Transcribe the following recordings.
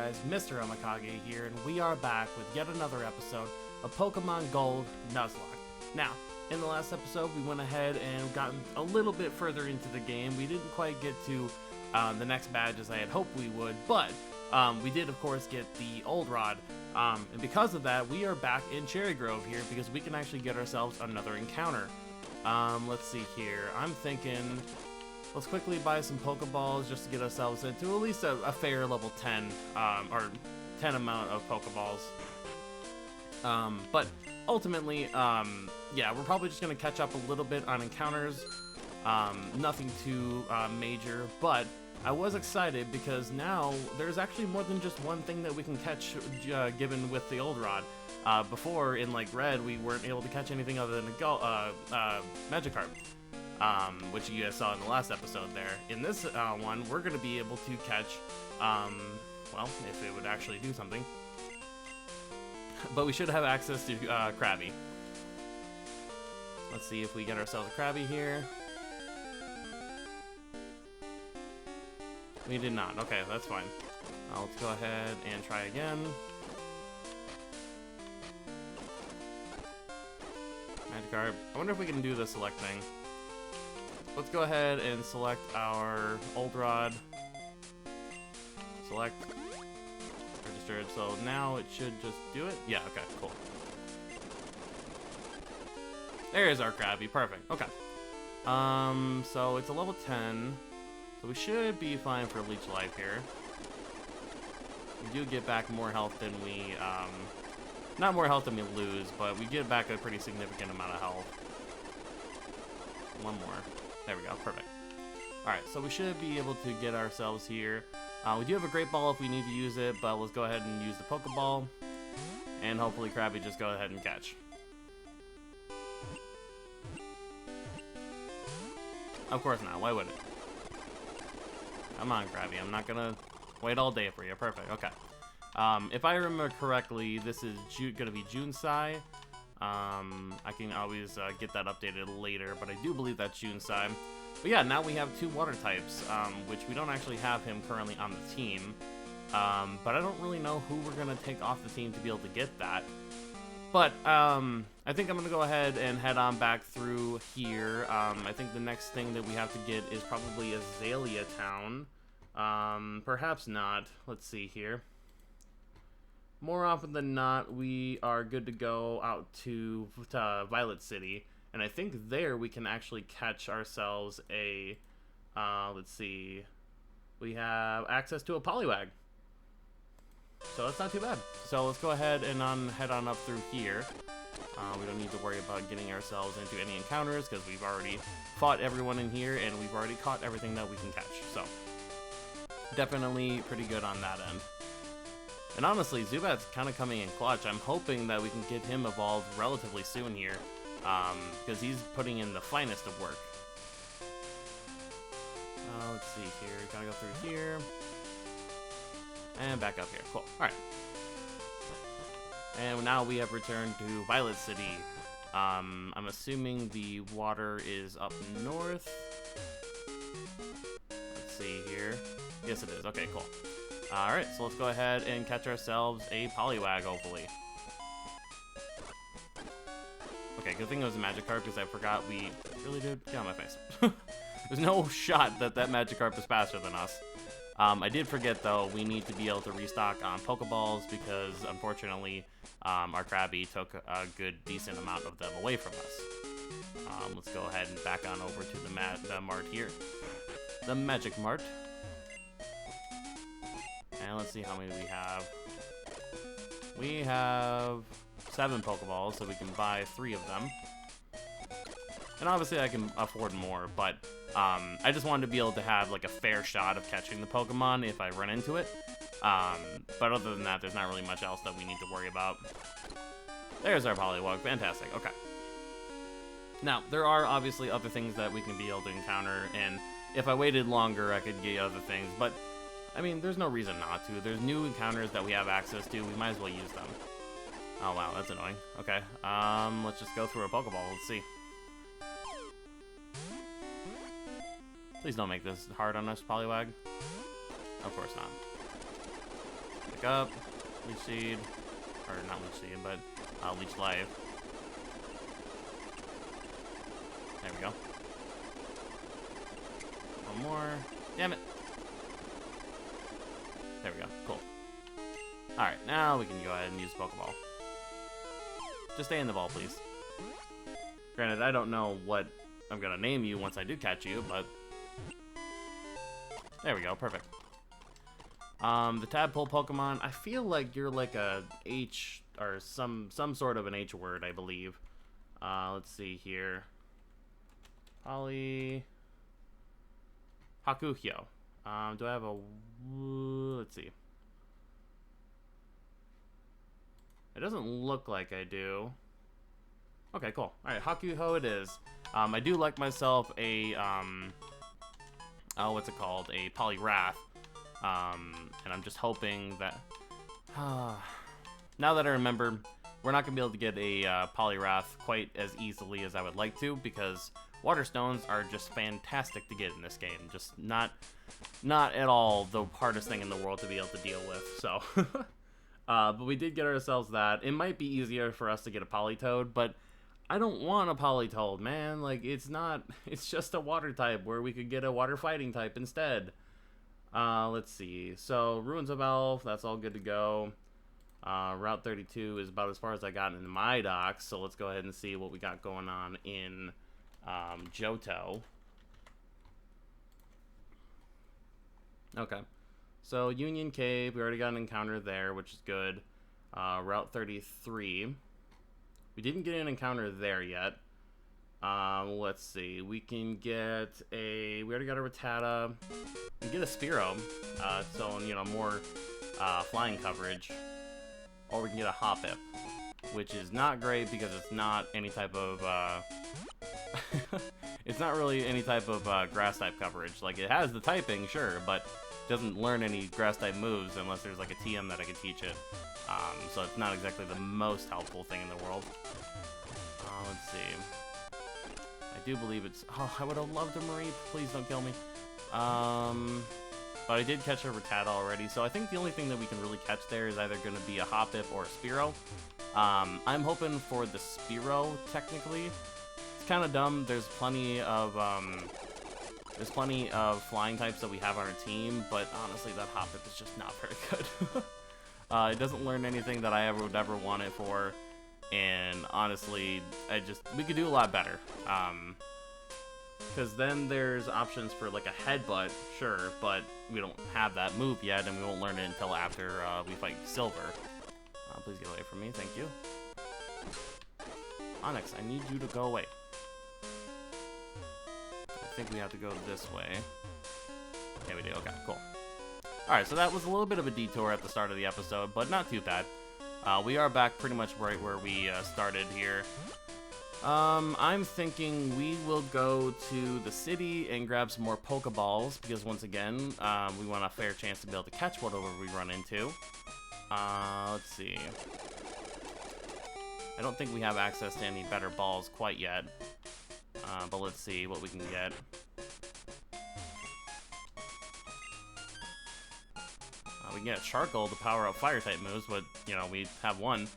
guys, Mr. AMEKAGE here, and we are back with yet another episode of Pokemon Gold Nuzlocke. Now, in the last episode, we went ahead and gotten a little bit further into the game. We didn't quite get to the next badge as I had hoped we would, but we did, of course, get the Old Rod. And because of that, we are back in Cherry Grove here because we can actually get ourselves another encounter. Let's see here. I'm thinking... let's quickly buy some Pokeballs just to get ourselves into at least a fair level 10, or 10 amount of Pokeballs. But ultimately, yeah, we're probably just going to catch up a little bit on encounters. Nothing too major, but I was excited because now there's actually more than just one thing that we can catch given with the Old Rod. Before, in like Red, we weren't able to catch anything other than a Magikarp. Which you guys saw in the last episode there. In this one, we're going to be able to catch, well, if it would actually do something. But we should have access to Krabby. Let's see if we get ourselves a Krabby here. We did not. Okay, that's fine. Let's go ahead and try again. Magikarp. I wonder if we can do the select thing. Let's go ahead and select our Old Rod. Select. Registered. So now it should just do it. Yeah, okay, cool. There's our Krabby. Perfect. Okay. So it's a level 10. So we should be fine for Leech Life here. We do get back more health than we, not more health than we lose, but we get back a pretty significant amount of health. One more. There we go, perfect. Alright, so we should be able to get ourselves here. We do have a Great Ball if we need to use it, but let's go ahead and use the Pokeball. And hopefully Krabby just go ahead and catch. Of course not, why would it? Come on, Krabby, I'm not gonna wait all day for you. Perfect, okay. If I remember correctly, this is gonna be Junsai. I can always get that updated later, but I do believe that's Junsai. But yeah, now we have two water types, which we don't actually have him currently on the team. But I don't really know who we're going to take off the team to be able to get that. But I think I'm going to go ahead and head on back through here. I think the next thing that we have to get is probably Azalea Town. Perhaps not. Let's see here. More often than not, we are good to go out to Violet City, and I think there we can actually catch ourselves a, let's see, we have access to a Poliwag, so that's not too bad. So let's go ahead and head on up through here. We don't need to worry about getting ourselves into any encounters, because we've already fought everyone in here, and we've already caught everything that we can catch, so definitely pretty good on that end. And honestly, Zubat's kind of coming in clutch. I'm hoping that we can get him evolved relatively soon here, because he's putting in the finest of work. Let's see here. Gotta go through here. And back up here. Cool. Alright. And now we have returned to Violet City. I'm assuming the water is up north. Let's see here. Yes, it is. Okay, cool. Alright, so let's go ahead and catch ourselves a Poliwag, hopefully. Okay, good thing it was a Magikarp, because I forgot we really did... Get on my face. There's no shot that that Magikarp is faster than us. I did forget, though, we need to be able to restock on Pokeballs, because, unfortunately, our Krabby took a good, decent amount of them away from us. Let's go ahead and back on over to the Mart here. The Magic Mart. And let's see how many we have. We have 7 Pokeballs, so we can buy 3 of them. And obviously I can afford more, but I just wanted to be able to have like a fair shot of catching the Pokemon if I run into it. But other than that, there's not really much else that we need to worry about. There's our Poliwag. Fantastic. Okay. Now, there are obviously other things that we can be able to encounter, and if I waited longer, I could get other things, but I mean, there's no reason not to. There's new encounters that we have access to. We might as well use them. Oh, wow, that's annoying. Okay, let's just go through a Pokeball. Let's see. Please don't make this hard on us, Poliwag. Of course not. back up. Leech Seed. Or not Leech Seed, but Leech Life. There we go. One more. Damn it. There we go. Cool. Alright, now we can go ahead and use Pokeball. Just stay in the ball, please. Granted, I don't know what I'm gonna name you once I do catch you, but... There we go, perfect. The Tadpole Pokemon, I feel like you're like a H, or some sort of an H word, I believe. Let's see here. Hakuhyo. Do I have a... Let's see. It doesn't look like I do. Okay, cool. Alright, Hakuho it is. I do like myself a, what's it called? A Poliwrath. And I'm just hoping that... now that I remember, we're not going to be able to get a Poliwrath quite as easily as I would like to, because Water Stones are just fantastic to get in this game. Just not at all the hardest thing in the world to be able to deal with, so... but we did get ourselves that. It might be easier for us to get a Politoed, but I don't want a Politoed, man. Like, it's just a water type where we could get a water fighting type instead. Let's see. So, Ruins of Elf, that's all good to go. Route 32 is about as far as I got in my docks, so let's go ahead and see what we got going on in Johto. Okay. So, Union Cave, we already got an encounter there, which is good. Route 33. We didn't get an encounter there yet. Let's see. We can get a... We already got a Rattata. We can get a Spearow. So, you know, more flying coverage. Or we can get a Hoppip, which is not great because it's not any type of... it's not really any type of grass-type coverage. Like, it has the typing, sure, but... doesn't learn any grass-type moves unless there's like a TM that I can teach it. So it's not exactly the most helpful thing in the world. Let's see. I do believe it's... Oh, I would have loved a Marie. Please don't kill me. But I did catch a Rattata already, so I think the only thing that we can really catch there is either going to be a Hoppip or a Spearow. I'm hoping for the Spearow, technically. It's kind of dumb. There's plenty of flying types that we have on our team, but honestly, that Hoppip is just not very good. It doesn't learn anything that I would ever want it for, and honestly, we could do a lot better. Because then there's options for like a Headbutt, sure, but we don't have that move yet, and we won't learn it until after we fight Silver. Please get away from me, thank you. Onyx, I need you to go away. I think we have to go this way. Yeah, we do. Okay, cool. Alright, so that was a little bit of a detour at the start of the episode, but not too bad. We are back pretty much right where we started here. I'm thinking we will go to the city and grab some more Pokeballs, because once again, we want a fair chance to be able to catch whatever we run into. Let's see. I don't think we have access to any better balls quite yet. But let's see what we can get. We can get Charcoal to power up Fire-type moves, but, you know, we have one.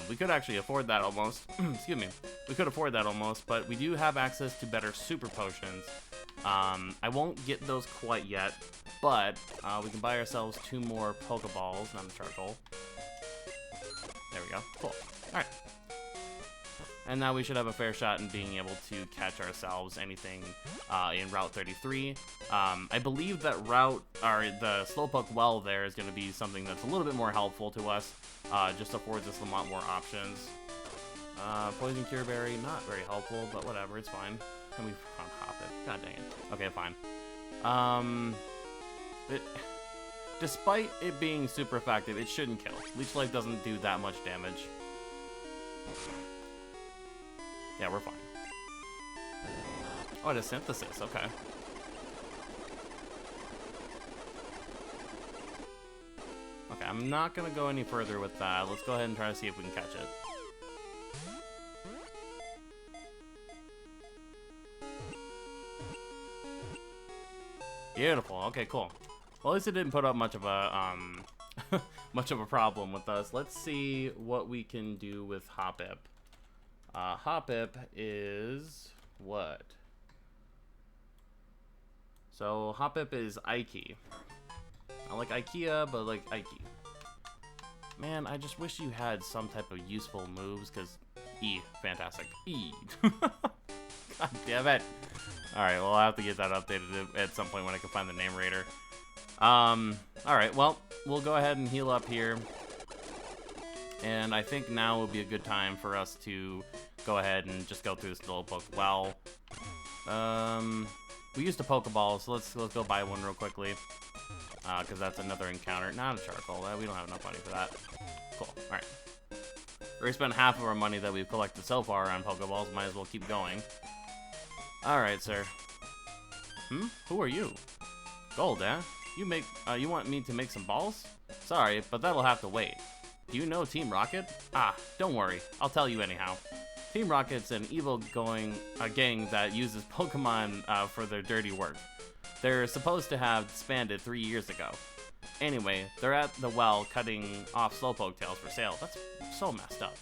We could actually afford that almost. Excuse me. We could afford that almost, but we do have access to better Super Potions. I won't get those quite yet, but we can buy ourselves 2 more Pokeballs, not a Charcoal. There we go. Cool. Alright. And now we should have a fair shot in being able to catch ourselves anything in Route 33. I believe that the Slowpoke Well there is going to be something that's a little bit more helpful to us. Just affords us a lot more options. Poison Cure Berry, not very helpful, but whatever, it's fine. And we found Hoppip. God dang it. Okay, fine. Despite it being super effective, it shouldn't kill. Leech Life doesn't do that much damage. Yeah, we're fine. Oh, it has Synthesis, okay. Okay, I'm not gonna go any further with that. Let's go ahead and try to see if we can catch it. Beautiful, okay, cool. Well, at least it didn't put up much of a much of a problem with us. Let's see what we can do with Hoppip. Hoppip is what? So Hoppip is Ike. I like IKEA, but like Ike. Man, I just wish you had some type of useful moves, because E, fantastic. E. God damn it. Alright, well, I'll have to get that updated at some point when I can find the name raider. Alright, well, we'll go ahead and heal up here. And I think now would be a good time for us to go ahead and just go through this Slowpoke well. We used a Pokeball, so let's go buy one real quickly. Because that's another encounter. Not a charcoal. We don't have enough money for that. Cool. Alright. We already spent half of our money that we've collected so far on Pokeballs. Might as well keep going. Alright, sir. Who are you? Gold, eh? You want me to make some balls? Sorry, but that'll have to wait. Do you know Team Rocket? Ah, don't worry. I'll tell you anyhow. Team Rocket's an evil gang that uses Pokemon for their dirty work. They're supposed to have disbanded 3 years ago. Anyway, they're at the well cutting off Slowpoke tails for sale. That's so messed up.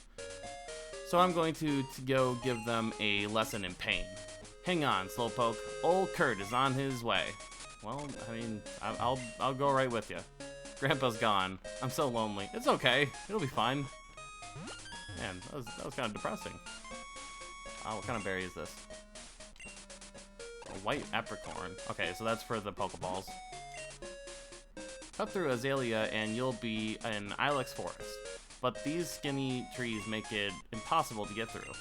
So I'm going to go give them a lesson in pain. Hang on, Slowpoke. Old Kurt is on his way. Well, I mean, I'll go right with you. Grandpa's gone. I'm so lonely. It's okay. It'll be fine. Man, that was kind of depressing. What kind of berry is this? A white apricorn. Okay, so that's for the Pokeballs. Cut through Azalea and you'll be in Ilex Forest. But these skinny trees make it impossible to get through.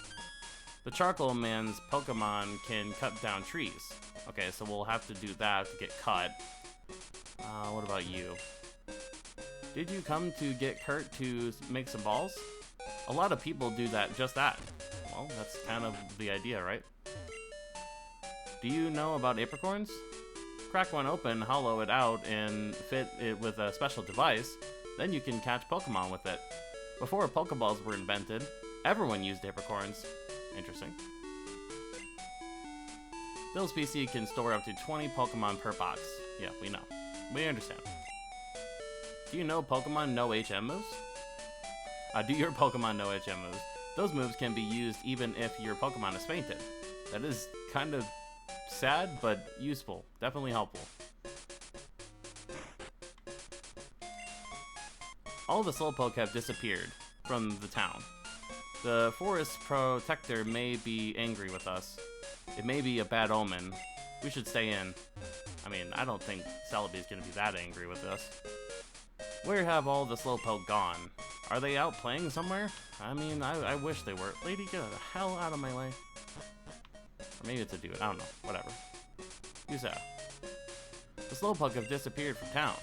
The Charcoal Man's Pokemon can cut down trees. Okay, so we'll have to do that to get cut. What about you? Did you come to get Kurt to make some balls? A lot of people do just that. Well, that's kind of the idea, right? Do you know about apricorns? Crack one open, hollow it out, and fit it with a special device. Then you can catch Pokemon with it. Before Pokeballs were invented, everyone used apricorns. Interesting. Bill's PC can store up to 20 Pokemon per box. Yeah, we know. We understand. Do you know Pokemon know HM moves? Do your Pokemon know HM moves? Those moves can be used even if your Pokemon is fainted. That is kind of sad, but useful. Definitely helpful. All the Slowpoke have disappeared from the town. The forest protector may be angry with us. It may be a bad omen. We should stay in. I mean, I don't think Celebi is going to be that angry with us. Where have all the Slowpoke gone? Are they out playing somewhere? I mean, I wish they were. Lady, get the hell out of my way. Or maybe it's a dude. I don't know. Whatever. Who's that? The Slowpoke have disappeared from town.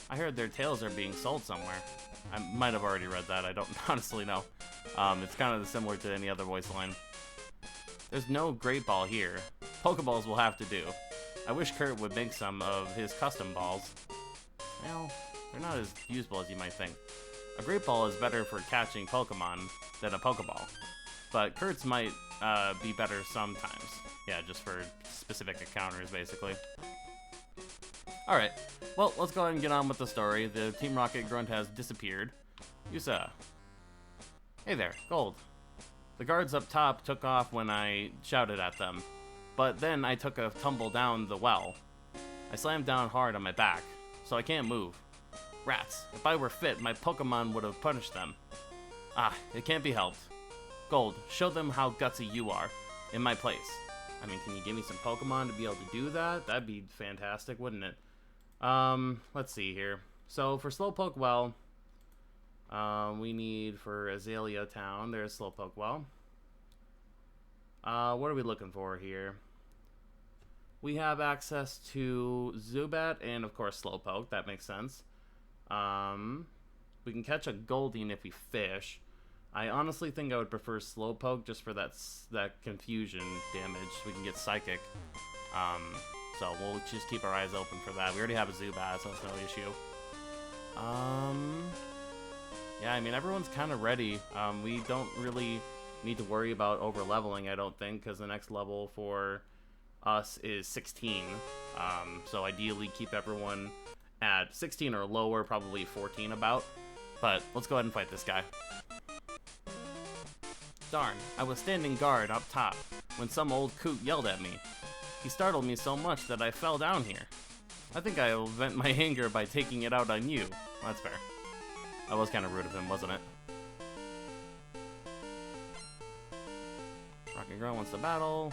I heard their tails are being sold somewhere. I might have already read that. I don't honestly know. It's kind of similar to any other voice line. There's no Great Ball here. Pokeballs will have to do. I wish Kurt would make some of his custom balls. Well, they're not as usable as you might think. A Great Ball is better for catching Pokemon than a Pokeball. But Kurt's might be better sometimes. Yeah, just for specific encounters, basically. Alright, well, let's go ahead and get on with the story. The Team Rocket grunt has disappeared. Yusa. Hey there, Gold. The guards up top took off when I shouted at them. But then I took a tumble down the well. I slammed down hard on my back, so I can't move. Rats, if I were fit, my Pokemon would have punished them. Ah, it can't be helped. Gold, show them how gutsy you are, in my place. I mean, can you give me some Pokemon to be able to do that? That'd be fantastic, wouldn't it? Let's see here. So, for Slowpoke Well, we need for Azalea Town, there's Slowpoke Well. What are we looking for here? We have access to Zubat and, of course, Slowpoke. That makes sense. We can catch a Goldeen if we fish. I honestly think I would prefer Slowpoke just for that confusion damage. We can get Psychic. So we'll just keep our eyes open for that. We already have a Zubat, so that's no issue. Yeah, I mean, everyone's kind of ready. We don't really need to worry about over-leveling, I don't think, because the next level for us is 16. So ideally keep everyone at 16 or lower, probably 14 about. But let's go ahead and fight this guy. Darn, I was standing guard up top when some old coot yelled at me. He startled me so much that I fell down here. I think I'll vent my anger by taking it out on you. That's fair. That was kind of rude of him, wasn't it? Rocket Girl wants to battle.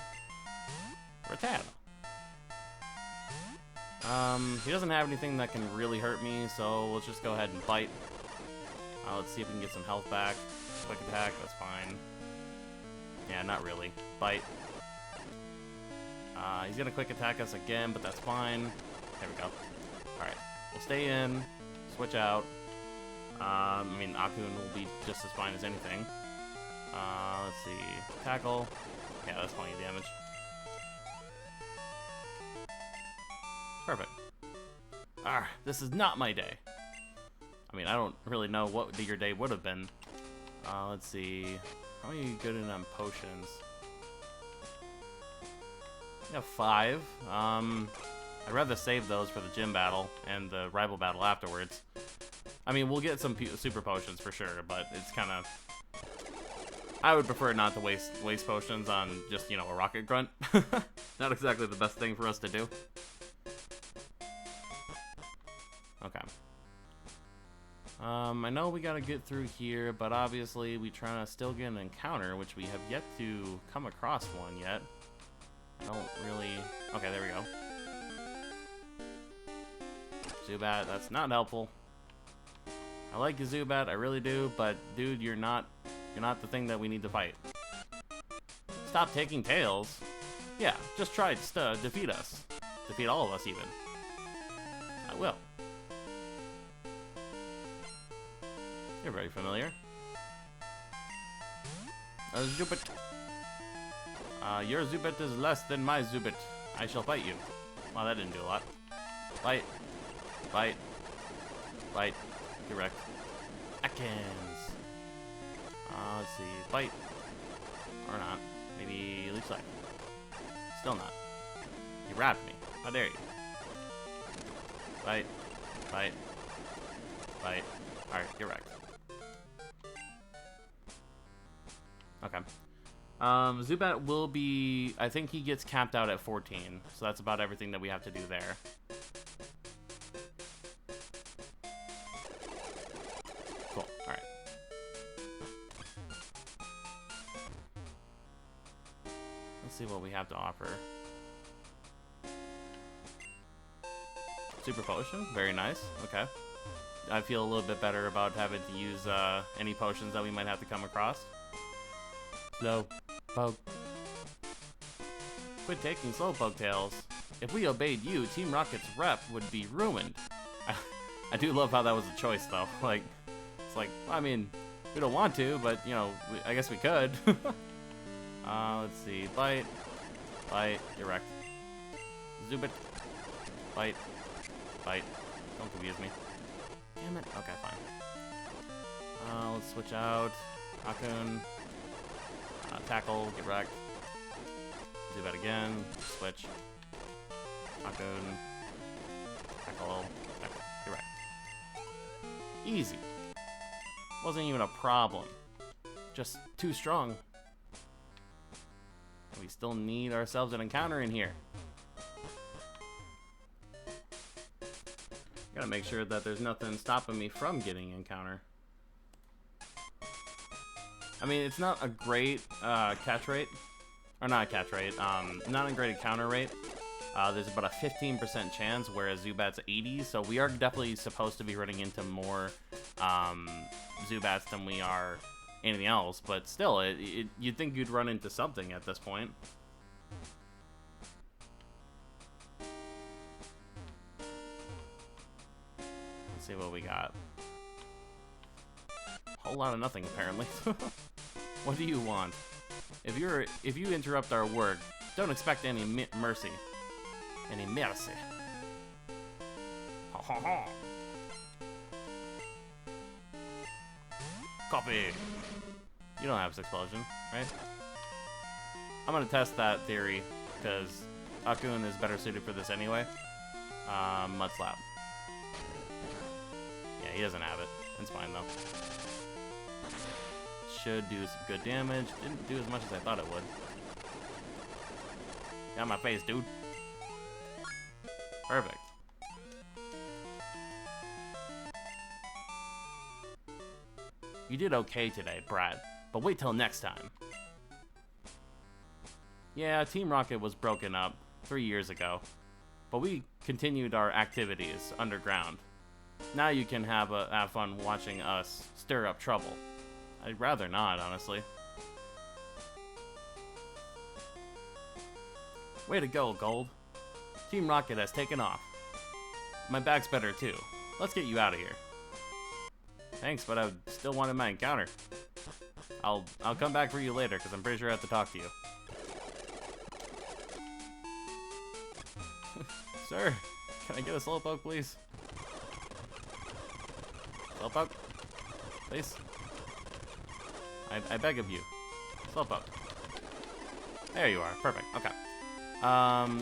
Rattata. He doesn't have anything that can really hurt me, so let's just go ahead and bite. Let's see if we can get some health back. Quick attack, that's fine. Yeah, not really. Bite. He's gonna quick attack us again, but that's fine. There we go. Alright, we'll stay in, switch out. I mean, Akun will be just as fine as anything. Let's see. Tackle. Yeah, that's plenty of damage. Perfect. This is not my day. I mean, I don't really know what your day would have been. Let's see. How are you good on potions? I have 5. I'd rather save those for the gym battle and the rival battle afterwards. I mean, we'll get some super potions for sure, but it's kind of... I would prefer not to waste potions on just, you know, a rocket grunt. Not exactly the best thing for us to do. Okay. I know we gotta get through here, but obviously we trying to still get an encounter, which we have yet to come across one yet. I don't really... Okay, there we go. Zubat, that's not helpful. I like you, Zubat, I really do, but dude, you're not the thing that we need to fight. Stop taking tails. Yeah, just try to defeat us. Defeat all of us, even. I will. You're very familiar. Zubit. Your Zubit is less than my Zubit. I shall fight you. Wow, that didn't do a lot. Bite. Bite. Bite. Direct. Akins. Let's see. Bite. Or not. Maybe Leech Life. Still not. You wrapped me. How dare you? Bite. Bite. Bite. Alright, you're wrecked. Okay. Zubat will be... I think he gets capped out at 14. So that's about everything that we have to do there. Cool. Alright. Let's see what we have to offer. Super Potion. Very nice. Okay. I feel a little bit better about having to use any potions that we might have to come across. Slowpoke. Quit taking Slowpoke tails. If we obeyed you, Team Rocket's rep would be ruined. I do love how that was a choice, though. Like, it's like, I mean, we don't want to, but, you know, I guess we could. Let's see. Bite. Bite. Direct. Zubit. Bite. Bite. Don't confuse me. Damn it. Okay, fine. Let's switch out. Akun. Tackle. Get wrecked. Do that again. Switch. Akun. Tackle. Get wrecked. Easy. Wasn't even a problem. Just too strong. We still need ourselves an encounter in here. Gotta make sure that there's nothing stopping me from getting encounter. I mean, it's not a great catch rate. Or not a catch rate, not a great encounter rate. There's about a 15% chance, whereas Zubat's 80, so we are definitely supposed to be running into more Zubats than we are anything else, but still, you'd think you'd run into something at this point. Let's see what we got. Whole lot of nothing, apparently. What do you want? If you interrupt our work, don't expect any mercy. Any mercy. Ha ha ha. Copy. You don't have Explosion, right? I'm gonna test that theory because Akun is better suited for this anyway. Mud Slap. Yeah, he doesn't have it. It's fine, though. Should do some good damage. Didn't do as much as I thought it would. Got my face, dude. Perfect. You did okay today, Brad, but wait till next time. Yeah, Team Rocket was broken up 3 years ago, but we continued our activities underground. Now you can have fun watching us stir up trouble. I'd rather not, honestly. Way to go, Gold. Team Rocket has taken off. My back's better too. Let's get you out of here. Thanks, but I still wanted my encounter. I'll come back for you later, because I'm pretty sure I have to talk to you. Sir, can I get a Slowpoke, please? Slowpoke? Please? I beg of you. Slowpoke. There you are. Perfect. Okay.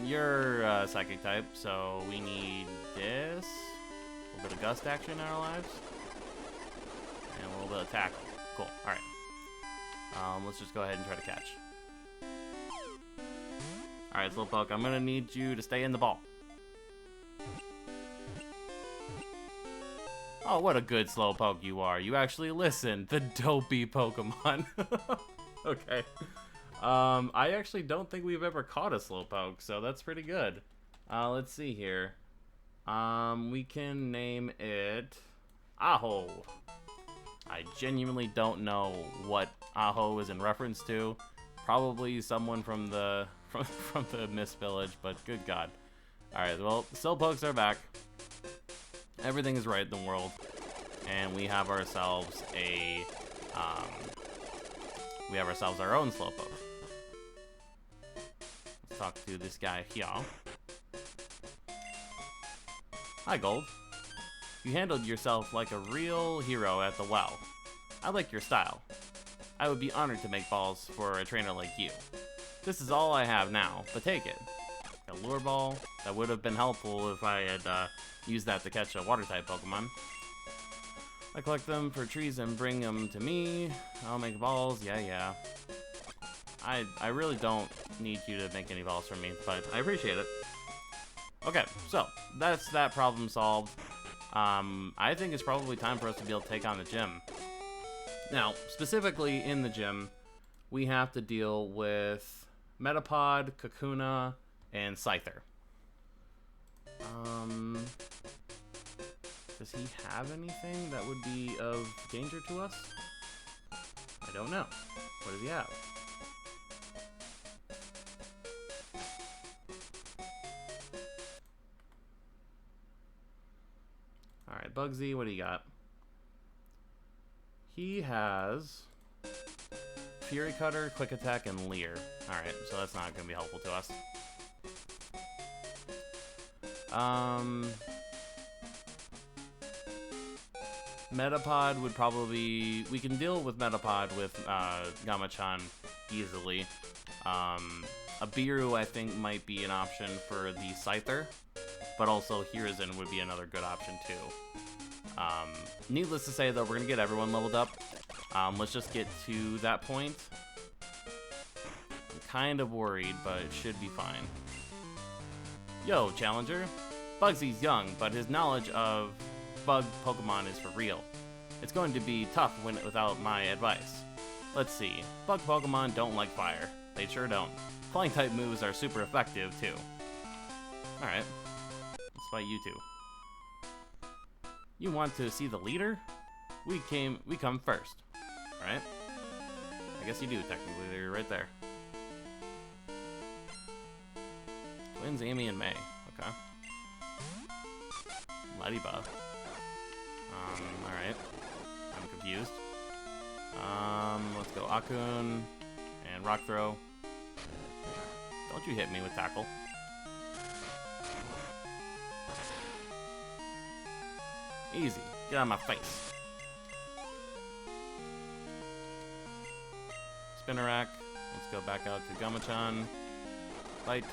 You're Psychic type, so we need this. A little bit of Gust action in our lives. And a little bit of Tackle. Cool. Alright. Let's just go ahead and try to catch. Alright, Slowpoke, I'm gonna need you to stay in the ball. Oh, what a good Slowpoke you are. You actually listened. The dopey Pokemon. Okay. I actually don't think we've ever caught a Slowpoke, so that's pretty good. Let's see here. We can name it Aho. I genuinely don't know what Aho is in reference to. Probably someone from the from the Mist Village, but good God. Alright, well, Slowpokes are back. Everything is right in the world. And we have ourselves our own Slowpoke. Let's talk to this guy here. Hi, Gold. You handled yourself like a real hero at the well. I like your style. I would be honored to make balls for a trainer like you. This is all I have now, but take it. A lure ball? That would have been helpful if I had used that to catch a water-type Pokemon. I collect them for trees and bring them to me. I'll make balls, yeah. I really don't need you to make any balls for me, but I appreciate it. Okay, so that's that problem solved. I think it's probably time for us to be able to take on the gym. Now, specifically in the gym, we have to deal with Metapod, Kakuna, and Scyther. Does he have anything that would be of danger to us? I don't know. What does he have? Alright, Bugsy, what do you got? He has Fury Cutter, Quick Attack, and Leer. Alright, so that's not going to be helpful to us. Metapod would probably... We can deal with Metapod with Gamachan easily. Abiru, I think, might be an option for the Scyther. But also Hiruzen would be another good option, too. Needless to say, though, we're going to get everyone leveled up. Let's just get to that point. I'm kind of worried, but it should be fine. Yo, Challenger. Bugsy's young, but his knowledge of bug Pokemon is for real. It's going to be tough without my advice. Let's see. Bug Pokemon don't like fire. They sure don't. Flying type moves are super effective, too. Alright. Let's fight you two. You want to see the leader? We come first. Right? I guess you do, technically. You're right there. Twins, Amy, and May. Okay. Ladybug. Alright. I'm confused. Let's go Akun and Rock Throw. Don't you hit me with Tackle. Easy. Get out of my face. Spinnerack. Let's go back out to Gamachan. Bite.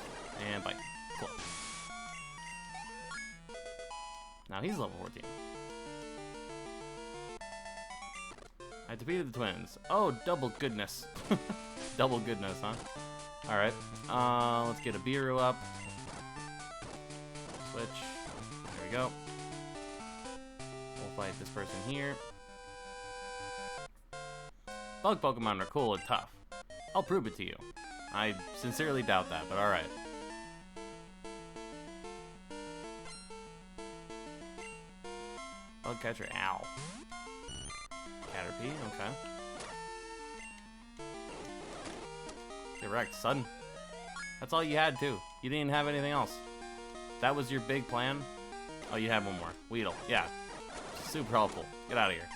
And bite. Cool. Now he's level 14. I defeated the twins. Oh, double goodness. Double goodness, huh? Alright. Let's get a Biru up. Switch. There we go. We'll fight this person here. Bug Pokemon are cool and tough. I'll prove it to you. I sincerely doubt that, but alright. Bug catcher, ow. Caterpie, okay. Get wrecked, son. That's all you had, too. You didn't have anything else. That was your big plan? Oh, you had one more. Weedle, yeah. Super helpful. Get out of here.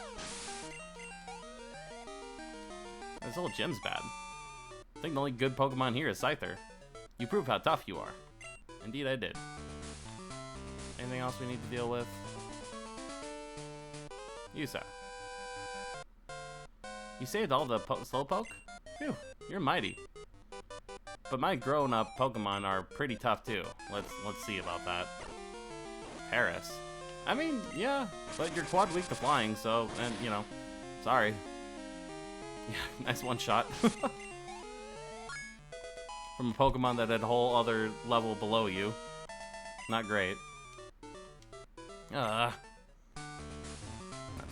This whole gym's bad. I think the only good Pokemon here is Scyther. You prove how tough you are. Indeed, I did. Anything else we need to deal with? Yusa. You saved all the Slowpoke? Phew, you're mighty. But my grown-up Pokemon are pretty tough too. Let's see about that. Paris. I mean, yeah, but you're quad weak to flying, so, and you know, sorry. Yeah, nice one shot. From a Pokemon that had a whole other level below you. Not great. Not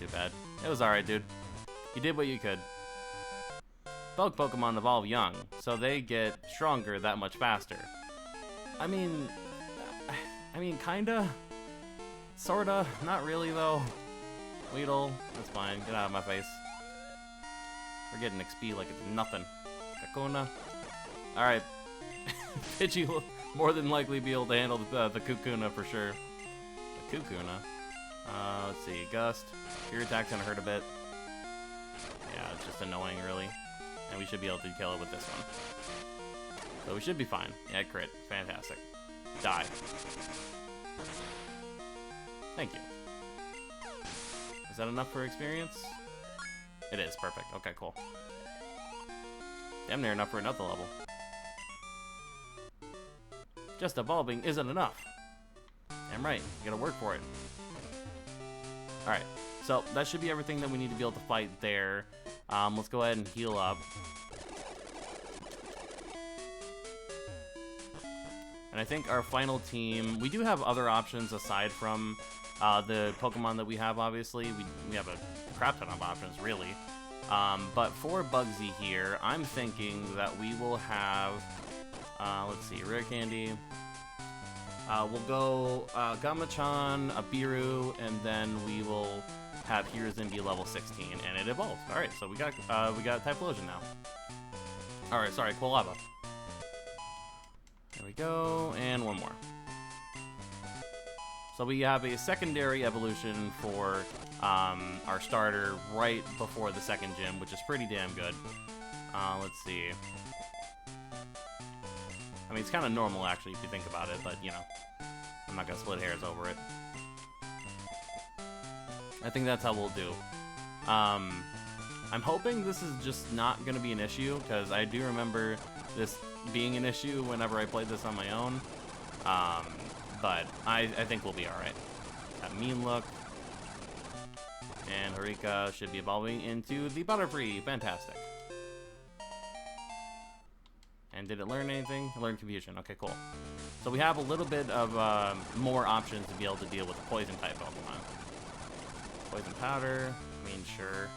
too bad. It was alright, dude. You did what you could. Bug Pokemon evolve young, so they get stronger that much faster. I mean, kinda. Sorta. Not really, though. Weedle, that's fine. Get out of my face. We're getting XP like it's nothing. Kakuna. Alright. Pidgey will more than likely be able to handle the Kakuna for sure. The Kakuna. Let's see. Gust. Your attack's gonna hurt a bit. Yeah, it's just annoying, really. And we should be able to kill it with this one. So we should be fine. Yeah, crit. Fantastic. Die. Thank you. Is that enough for experience? It is. Perfect. Okay, cool. Damn near enough for another level. Just evolving isn't enough. Damn right. You gotta work for it. Alright. So that should be everything that we need to be able to fight there. Let's go ahead and heal up. And I think our final team, we do have other options aside from the Pokemon that we have, obviously. We have a crap ton of options, really. But for Bugsy here, I'm thinking that we will have, let's see, Rare Candy. We'll go Gamachan, a Biru, and then we will have Hiruzen be level 16, and it evolves. All right, so we got Typhlosion now. All right, sorry, Quilava. There we go, and one more. So we have a secondary evolution for our starter right before the second gym, which is pretty damn good. Let's see. I mean, it's kind of normal, actually, if you think about it, but, you know, I'm not going to split hairs over it. I think that's how we'll do. I'm hoping this is just not going to be an issue, because I do remember this being an issue whenever I played this on my own. But I think we'll be alright. That mean look. And Harika should be evolving into the Butterfree. Fantastic. And did it learn anything? It learned Confusion. Okay, cool. So we have a little bit of more options to be able to deal with the Poison-type Pokemon. Poison Powder. I mean, sure.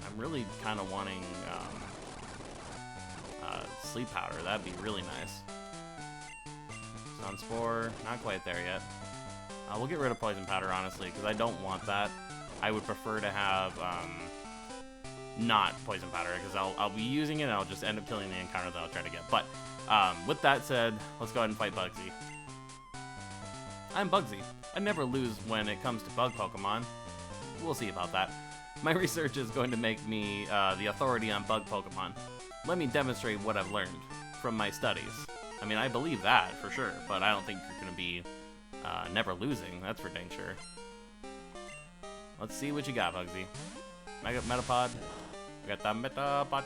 I'm really kind of wanting Sleep Powder. That'd be really nice. Sunspore. Not quite there yet. We'll get rid of Poison Powder, honestly, because I don't want that. I would prefer to have not Poison Powder, because I'll be using it and I'll just end up killing the encounter that I'll try to get. But with that said, let's go ahead and fight Bugsy. I'm Bugsy. I never lose when it comes to bug Pokemon. We'll see about that. My research is going to make me the authority on bug Pokemon. Let me demonstrate what I've learned from my studies. I mean, I believe that for sure, but I don't think you're going to be never losing. That's for dang sure. Let's see what you got, Bugsy. Metapod. We got that Metapod.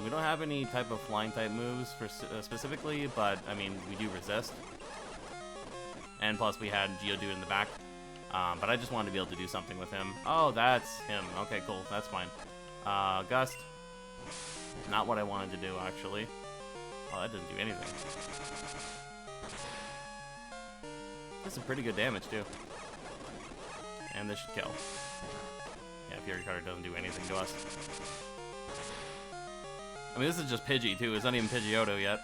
We don't have any type of flying type moves for specifically, but I mean, we do resist. And plus, we had Geodude in the back. But I just wanted to be able to do something with him. Oh, that's him. Okay, cool. That's fine. Gust. Not what I wanted to do, actually. Oh, that doesn't do anything. That's some pretty good damage, too. And this should kill. Yeah, Fury Cutter doesn't do anything to us. I mean, this is just Pidgey, too. It's not even Pidgeotto yet.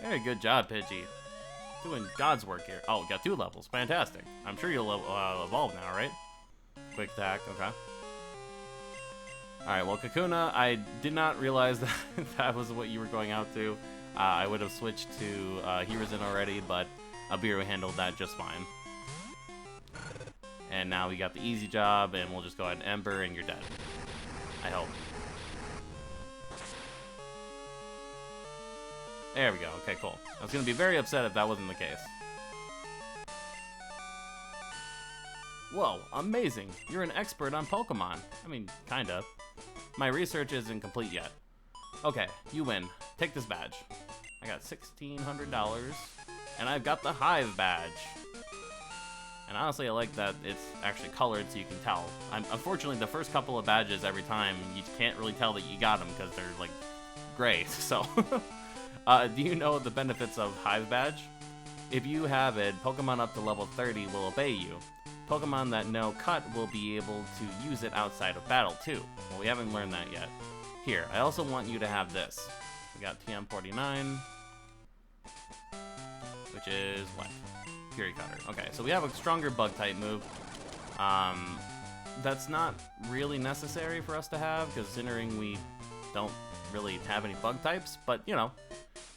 Very good job, Pidgey. Doing God's work here. Oh, got 2 levels. Fantastic. I'm sure you'll evolve now, right? Quick attack. Okay. Alright, well, Kakuna, I did not realize that that was what you were going out to. I would have switched to Hiruzen already, but Abiru handled that just fine. And now we got the easy job, and we'll just go ahead and Ember, and you're dead. I hope. There we go. Okay, cool. I was going to be very upset if that wasn't the case. Whoa, amazing. You're an expert on Pokemon. I mean, kinda. My research isn't complete yet. Okay, you win. Take this badge. I got $1,600, and I've got the Hive badge. And honestly, I like that it's actually colored so you can tell. Unfortunately, the first couple of badges every time, you can't really tell that you got them because they're, like, gray, so... do you know the benefits of Hive badge? If you have it, Pokemon up to level 30 will obey you. Pokemon that know Cut will be able to use it outside of battle, too. Well, we haven't learned that yet. Here, I also want you to have this. We got TM49, which is what? Fury Cutter. Okay, so we have a stronger Bug-type move. That's not really necessary for us to have, considering we don't really have any Bug-types, but, you know,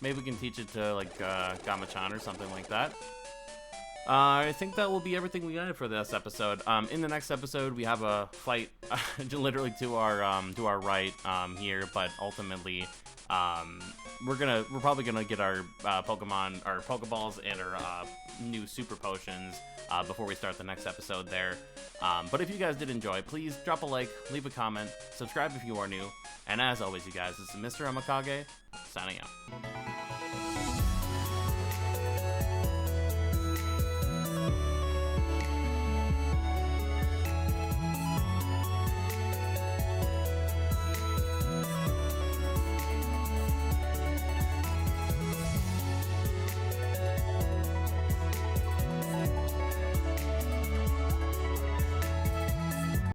maybe we can teach it to, like, Gamachan or something like that. I think that will be everything we got for this episode. In the next episode, we have a fight literally to our right here, but ultimately, we're probably gonna get our Pokemon, our Pokeballs, and our new Super Potions before we start the next episode there. But if you guys did enjoy, please drop a like, leave a comment, subscribe if you are new, and as always, you guys, this is Mr. AMEKAGE signing out.